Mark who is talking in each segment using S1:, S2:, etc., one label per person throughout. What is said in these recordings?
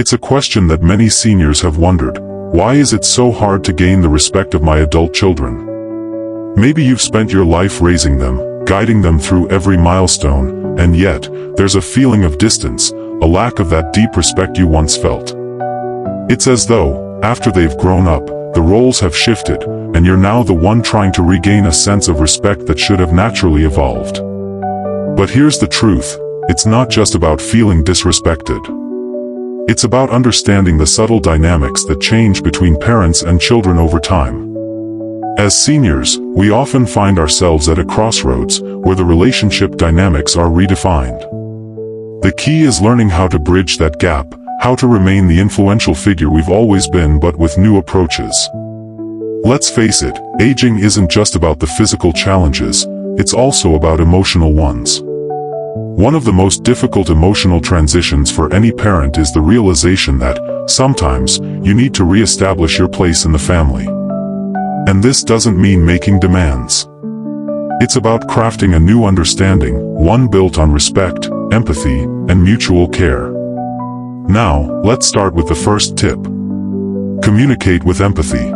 S1: It's a question that many seniors have wondered. Why is it so hard to gain the respect of my adult children? Maybe you've spent your life raising them, guiding them through every milestone, and yet, there's a feeling of distance, a lack of that deep respect you once felt. It's as though, after they've grown up, the roles have shifted, and you're now the one trying to regain a sense of respect that should have naturally evolved. But here's the truth, it's not just about feeling disrespected. It's about understanding the subtle dynamics that change between parents and children over time. As seniors, we often find ourselves at a crossroads, where the relationship dynamics are redefined. The key is learning how to bridge that gap, how to remain the influential figure we've always been but with new approaches. Let's face it, aging isn't just about the physical challenges, it's also about emotional ones. One of the most difficult emotional transitions for any parent is the realization that, sometimes, you need to re-establish your place in the family. And this doesn't mean making demands. It's about crafting a new understanding, one built on respect, empathy, and mutual care. Now, let's start with the first tip. Communicate with empathy.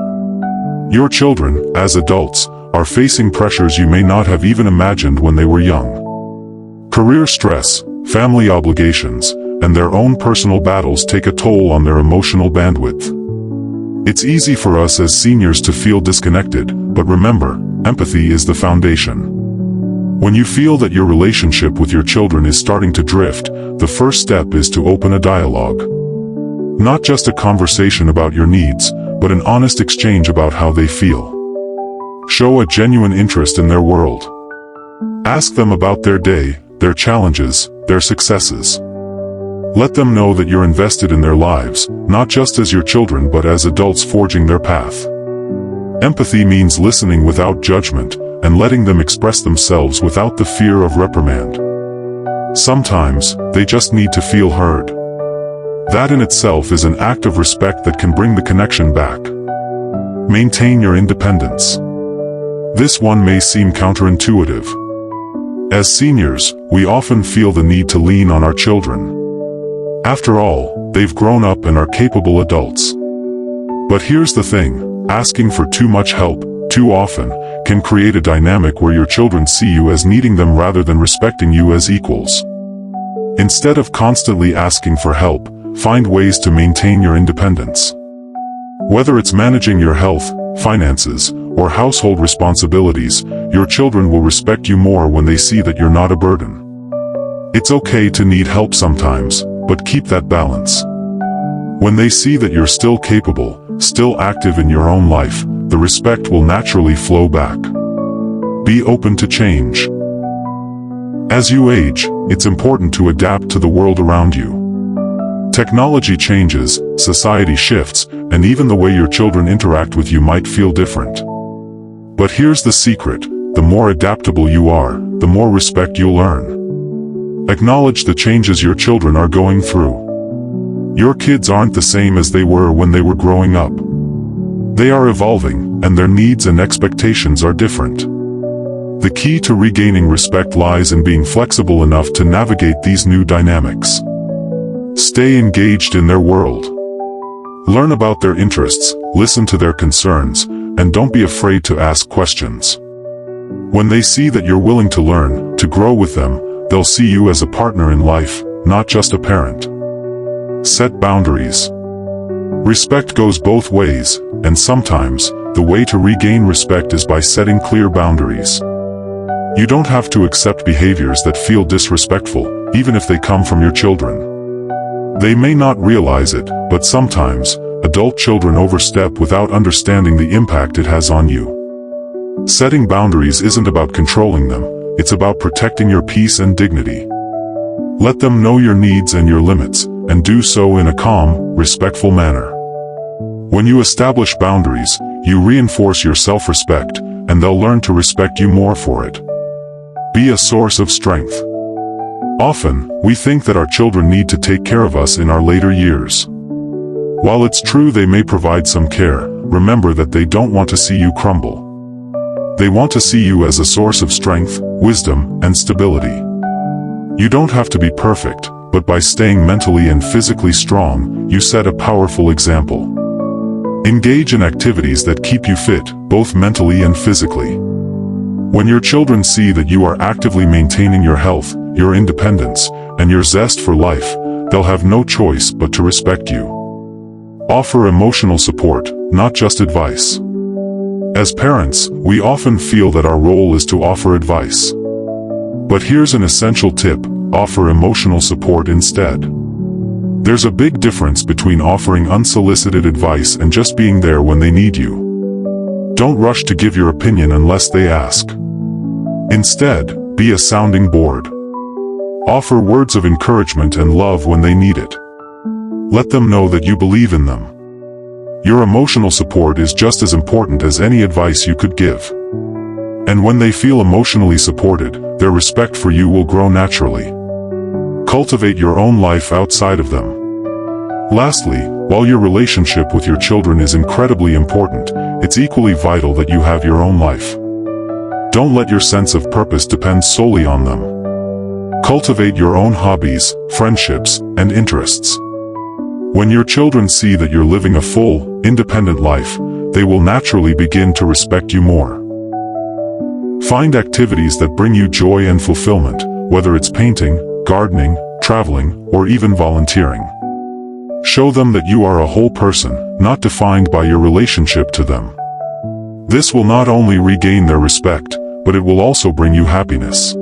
S1: Your children, as adults, are facing pressures you may not have even imagined when they were young. Career stress, family obligations, and their own personal battles take a toll on their emotional bandwidth. It's easy for us as seniors to feel disconnected, but remember, empathy is the foundation. When you feel that your relationship with your children is starting to drift, the first step is to open a dialogue. Not just a conversation about your needs, but an honest exchange about how they feel. Show a genuine interest in their world. Ask them about their day, their challenges, their successes. Let them know that you're invested in their lives, not just as your children but as adults forging their path. Empathy means listening without judgment, and letting them express themselves without the fear of reprimand. Sometimes, they just need to feel heard. That in itself is an act of respect that can bring the connection back. Maintain your independence. This one may seem counterintuitive. As seniors, we often feel the need to lean on our children. After all, they've grown up and are capable adults. But here's the thing, asking for too much help, too often, can create a dynamic where your children see you as needing them rather than respecting you as equals. Instead of constantly asking for help, find ways to maintain your independence. Whether it's managing your health, finances, or household responsibilities, your children will respect you more when they see that you're not a burden. It's okay to need help sometimes, but keep that balance. When they see that you're still capable, still active in your own life, the respect will naturally flow back. Be open to change. As you age, it's important to adapt to the world around you. Technology changes, society shifts, and even the way your children interact with you might feel different. But here's the secret, the more adaptable you are, the more respect you'll earn. Acknowledge the changes your children are going through. Your kids aren't the same as they were when they were growing up. They are evolving, and their needs and expectations are different. The key to regaining respect lies in being flexible enough to navigate these new dynamics. Stay engaged in their world. Learn about their interests, listen to their concerns, and don't be afraid to ask questions. When they see that you're willing to learn, to grow with them, they'll see you as a partner in life, not just a parent. Set boundaries. Respect goes both ways, and sometimes, the way to regain respect is by setting clear boundaries. You don't have to accept behaviors that feel disrespectful, even if they come from your children. They may not realize it, but sometimes, adult children overstep without understanding the impact it has on you. Setting boundaries isn't about controlling them, it's about protecting your peace and dignity. Let them know your needs and your limits, and do so in a calm, respectful manner. When you establish boundaries, you reinforce your self-respect, and they'll learn to respect you more for it. Be a source of strength. Often, we think that our children need to take care of us in our later years. While it's true they may provide some care, remember that they don't want to see you crumble. They want to see you as a source of strength, wisdom, and stability. You don't have to be perfect, but by staying mentally and physically strong, you set a powerful example. Engage in activities that keep you fit, both mentally and physically. When your children see that you are actively maintaining your health, your independence, and your zest for life, they'll have no choice but to respect you. Offer emotional support, not just advice. As parents, we often feel that our role is to offer advice. But here's an essential tip: offer emotional support instead. There's a big difference between offering unsolicited advice and just being there when they need you. Don't rush to give your opinion unless they ask. Instead, be a sounding board. Offer words of encouragement and love when they need it. Let them know that you believe in them. Your emotional support is just as important as any advice you could give. And when they feel emotionally supported, their respect for you will grow naturally. Cultivate your own life outside of them. Lastly, while your relationship with your children is incredibly important, it's equally vital that you have your own life. Don't let your sense of purpose depend solely on them. Cultivate your own hobbies, friendships, and interests. When your children see that you're living a full, independent life, they will naturally begin to respect you more. Find activities that bring you joy and fulfillment, whether it's painting, gardening, traveling, or even volunteering. Show them that you are a whole person, not defined by your relationship to them. This will not only regain their respect, but it will also bring you happiness.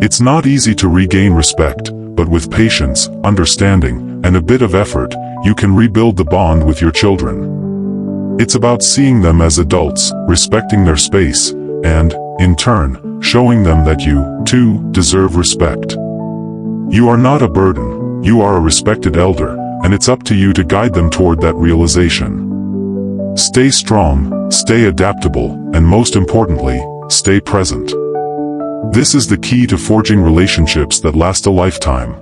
S1: It's not easy to regain respect, but with patience, understanding, and a bit of effort, you can rebuild the bond with your children. It's about seeing them as adults, respecting their space, and, in turn, showing them that you, too, deserve respect. You are not a burden, you are a respected elder, and it's up to you to guide them toward that realization. Stay strong, stay adaptable, and most importantly, stay present. This is the key to forging relationships that last a lifetime.